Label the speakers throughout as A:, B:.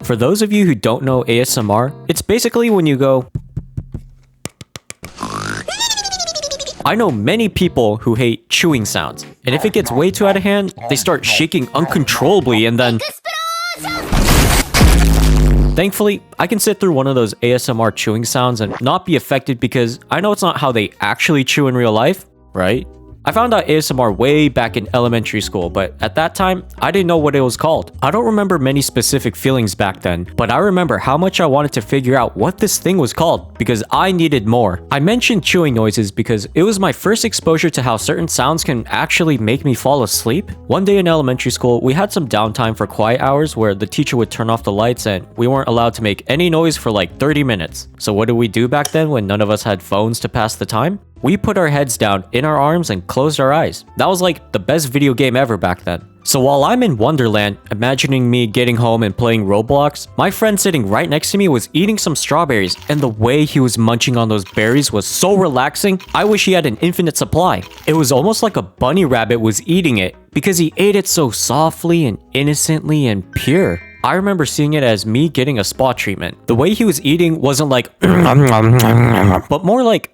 A: For those of you who don't know ASMR, it's basically when you go... I know many people who hate chewing sounds, and if it gets way too out of hand, they start shaking uncontrollably and then... Thankfully, I can sit through one of those ASMR chewing sounds and not be affected because I know it's not how they actually chew in real life, right? I found out ASMR way back in elementary school, but at that time, I didn't know what it was called. I don't remember many specific feelings back then, but I remember how much I wanted to figure out what this thing was called because I needed more. I mentioned chewing noises because it was my first exposure to how certain sounds can actually make me fall asleep. One day in elementary school, we had some downtime for quiet hours where the teacher would turn off the lights and we weren't allowed to make any noise for like 30 minutes. So what did we do back then when none of us had phones to pass the time? We put our heads down in our arms and closed our eyes. That was like the best video game ever back then. So while I'm in Wonderland, imagining me getting home and playing Roblox, my friend sitting right next to me was eating some strawberries, and the way he was munching on those berries was so relaxing, I wish he had an infinite supply. It was almost like a bunny rabbit was eating it, because he ate it so softly and innocently and pure. I remember seeing it as me getting a spa treatment. The way he was eating wasn't like but more like...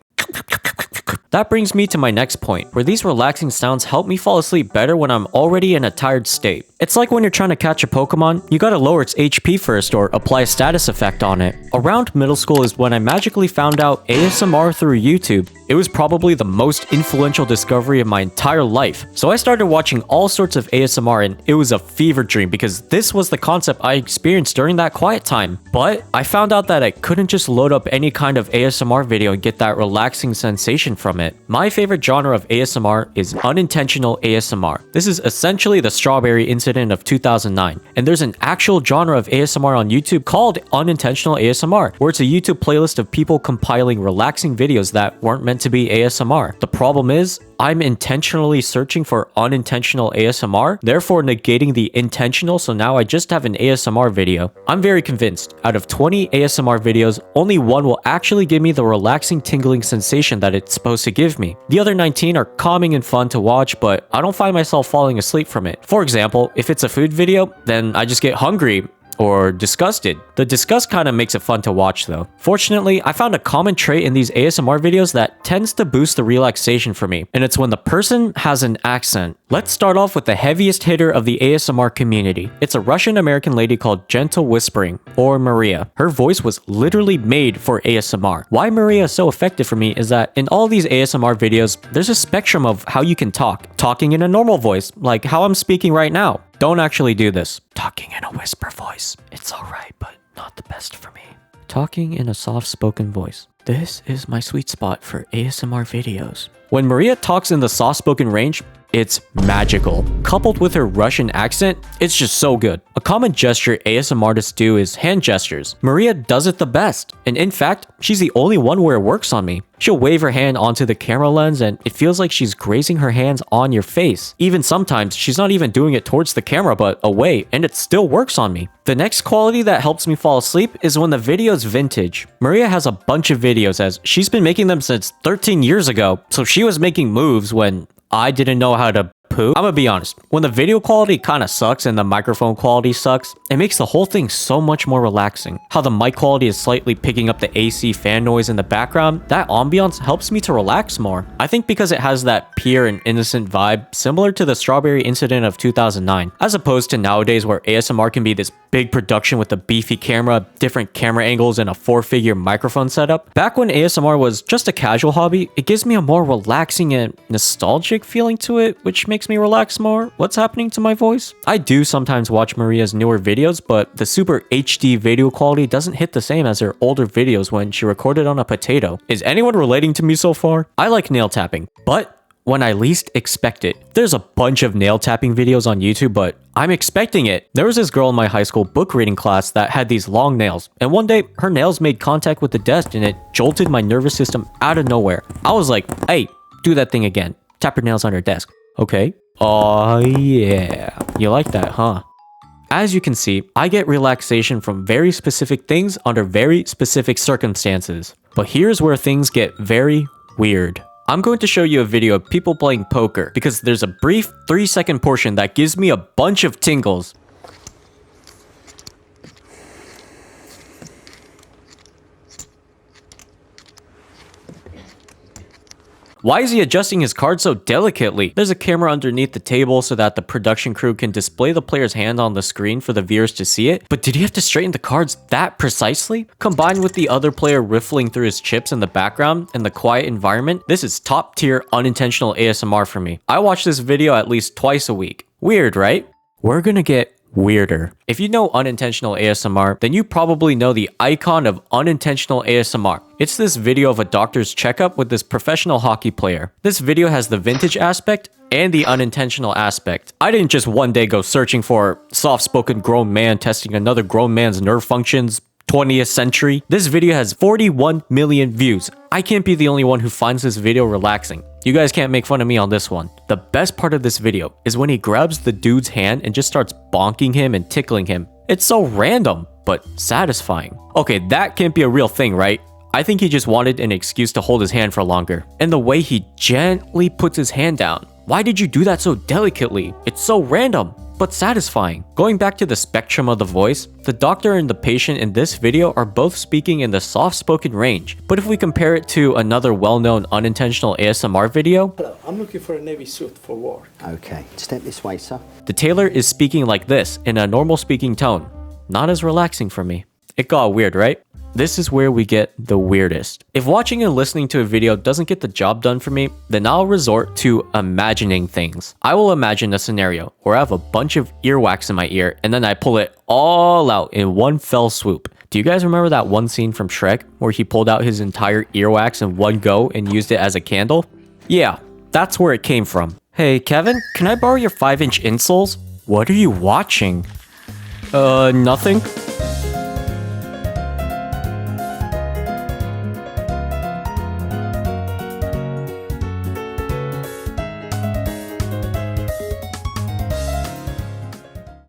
A: That brings me to my next point, where these relaxing sounds help me fall asleep better when I'm already in a tired state. It's like when you're trying to catch a Pokemon, you gotta lower its HP first or apply a status effect on it. Around middle school is when I magically found out ASMR through YouTube. It was probably the most influential discovery of my entire life. So I started watching all sorts of ASMR and it was a fever dream because this was the concept I experienced during that quiet time. But I found out that I couldn't just load up any kind of ASMR video and get that relaxing sensation from it. My favorite genre of ASMR is unintentional ASMR. This is essentially the strawberry incident of 2009. And there's an actual genre of ASMR on YouTube called unintentional ASMR, where it's a YouTube playlist of people compiling relaxing videos that weren't meant to be ASMR. The problem is, I'm intentionally searching for unintentional ASMR, therefore negating the intentional, so now I just have an ASMR video. I'm very convinced, out of 20 ASMR videos, only one will actually give me the relaxing tingling sensation that it's supposed to give me. The other 19 are calming and fun to watch, but I don't find myself falling asleep from it. For example, if it's a food video, then I just get hungry or disgusted. The disgust kind of makes it fun to watch though. Fortunately, I found a common trait in these ASMR videos that tends to boost the relaxation for me, and it's when the person has an accent. Let's start off with the heaviest hitter of the ASMR community. It's a Russian-American lady called Gentle Whispering, or Maria. Her voice was literally made for ASMR. Why Maria is so effective for me is that in all these ASMR videos, there's a spectrum of how you can talk. Talking in a normal voice, like how I'm speaking right now. Don't actually do this. Talking in a whisper voice. It's alright, but not the best for me. Talking in a soft-spoken voice. This is my sweet spot for ASMR videos. When Maria talks in the soft-spoken range, it's magical. Coupled with her Russian accent, it's just so good. A common gesture ASMR artists do is hand gestures. Maria does it the best, and in fact, she's the only one where it works on me. She'll wave her hand onto the camera lens and it feels like she's grazing her hands on your face. Even sometimes, she's not even doing it towards the camera but away, and it still works on me. The next quality that helps me fall asleep is when the video's vintage. Maria has a bunch of videos as she's been making them since 13 years ago, so she was making moves when I didn't know how to poo. I'm gonna be honest, when the video quality kind of sucks and the microphone quality sucks, it makes the whole thing so much more relaxing. How the mic quality is slightly picking up the AC fan noise in the background, that ambiance helps me to relax more. I think because it has that pure and innocent vibe similar to the strawberry incident of 2009, as opposed to nowadays where ASMR can be this big production with a beefy camera, different camera angles, and a 4-figure microphone setup. Back when ASMR was just a casual hobby, it gives me a more relaxing and nostalgic feeling to it, which makes me relax more. What's happening to my voice? I do sometimes watch Maria's newer videos, but the super HD video quality doesn't hit the same as her older videos when she recorded on a potato. Is anyone relating to me so far? I like nail tapping, but when I least expect it. There's a bunch of nail tapping videos on YouTube, but I'm expecting it. There was this girl in my high school book reading class that had these long nails, and one day her nails made contact with the desk and it jolted my nervous system out of nowhere. I was like, hey, do that thing again. Tap your nails on your desk. Okay. Oh yeah. You like that, huh? As you can see, I get relaxation from very specific things under very specific circumstances. But here's where things get very weird. I'm going to show you a video of people playing poker because there's a brief 3-second portion that gives me a bunch of tingles. Why is he adjusting his card so delicately? There's a camera underneath the table so that the production crew can display the player's hand on the screen for the viewers to see it. But did he have to straighten the cards that precisely? Combined with the other player riffling through his chips in the background and the quiet environment, this is top tier unintentional ASMR for me. I watch this video at least twice a week. Weird, right? We're gonna get weirder. If you know unintentional ASMR, then you probably know the icon of unintentional ASMR. It's this video of a doctor's checkup with this professional hockey player. This video has the vintage aspect and the unintentional aspect. I didn't just one day go searching for soft-spoken grown man testing another grown man's nerve functions 20th century. This video has 41 million views. I can't be the only one who finds this video relaxing. You guys can't make fun of me on this one. The best part of this video is when he grabs the dude's hand and just starts bonking him and tickling him. It's so random, but satisfying. Okay, that can't be a real thing, right? I think he just wanted an excuse to hold his hand for longer. And the way he gently puts his hand down. Why did you do that so delicately? It's so random, but satisfying. Going back to the spectrum of the voice, the doctor and the patient in this video are both speaking in the soft-spoken range. But if we compare it to another well-known unintentional ASMR video,
B: Hello, I'm looking for a navy suit for work.
C: Okay, step this way, sir.
A: the tailor is speaking like this in a normal speaking tone. Not as relaxing for me. It got weird, right? This is where we get the weirdest. If watching and listening to a video doesn't get the job done for me, then I'll resort to imagining things. I will imagine a scenario where I have a bunch of earwax in my ear and then I pull it all out in one fell swoop. Do you guys remember that one scene from Shrek where he pulled out his entire earwax in one go and used it as a candle? Yeah, that's where it came from. Hey Kevin, can I borrow your 5-inch insoles? What are you watching? Nothing.